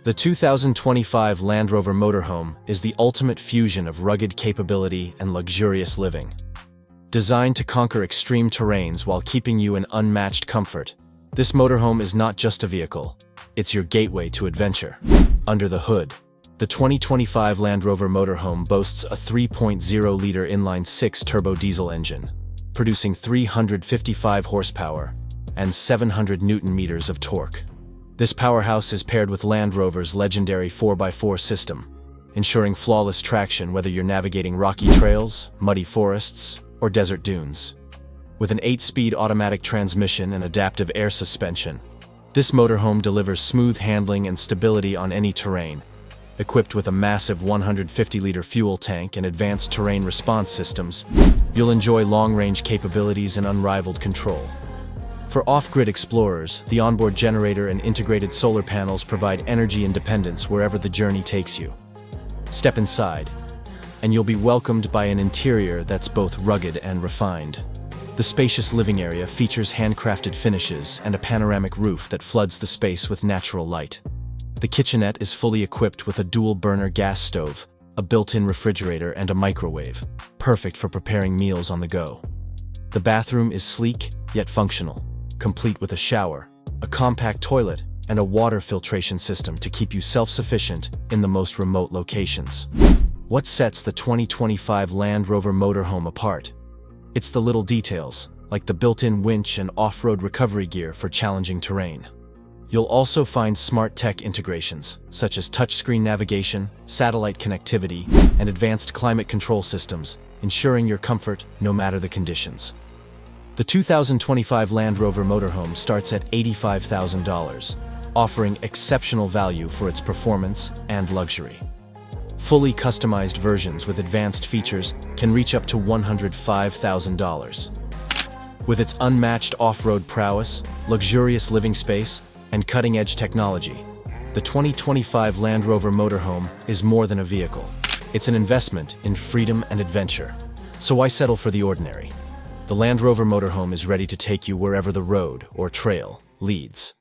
The 2025 Land Rover Motorhome is the ultimate fusion of rugged capability and luxurious living. Designed to conquer extreme terrains while keeping you in unmatched comfort, this motorhome is not just a vehicle, it's your gateway to adventure. Under the hood, the 2025 Land Rover Motorhome boasts a 3.0-liter inline-six turbo diesel engine, producing 355 horsepower and 700 Newton-meters of torque. This powerhouse is paired with Land Rover's legendary 4x4 system, ensuring flawless traction whether you're navigating rocky trails, muddy forests, or desert dunes. With an 8-speed automatic transmission and adaptive air suspension, this motorhome delivers smooth handling and stability on any terrain. Equipped with a massive 150-liter fuel tank and advanced terrain response systems, you'll enjoy long-range capabilities and unrivaled control. For off-grid explorers, the onboard generator and integrated solar panels provide energy independence wherever the journey takes you. Step inside, and you'll be welcomed by an interior that's both rugged and refined. The spacious living area features handcrafted finishes and a panoramic roof that floods the space with natural light. The kitchenette is fully equipped with a dual-burner gas stove, a built-in refrigerator, and a microwave, perfect for preparing meals on the go. The bathroom is sleek yet functional, complete with a shower, a compact toilet, and a water filtration system to keep you self-sufficient in the most remote locations. What sets the 2025 Land Rover Motorhome apart? It's the little details, like the built-in winch and off-road recovery gear for challenging terrain. You'll also find smart tech integrations, such as touchscreen navigation, satellite connectivity, and advanced climate control systems, ensuring your comfort no matter the conditions. The 2025 Land Rover Motorhome starts at $85,000, offering exceptional value for its performance and luxury. Fully customized versions with advanced features can reach up to $105,000. With its unmatched off-road prowess, luxurious living space, and cutting-edge technology, the 2025 Land Rover Motorhome is more than a vehicle. It's an investment in freedom and adventure. So why settle for the ordinary? The Land Rover Motorhome is ready to take you wherever the road or trail leads.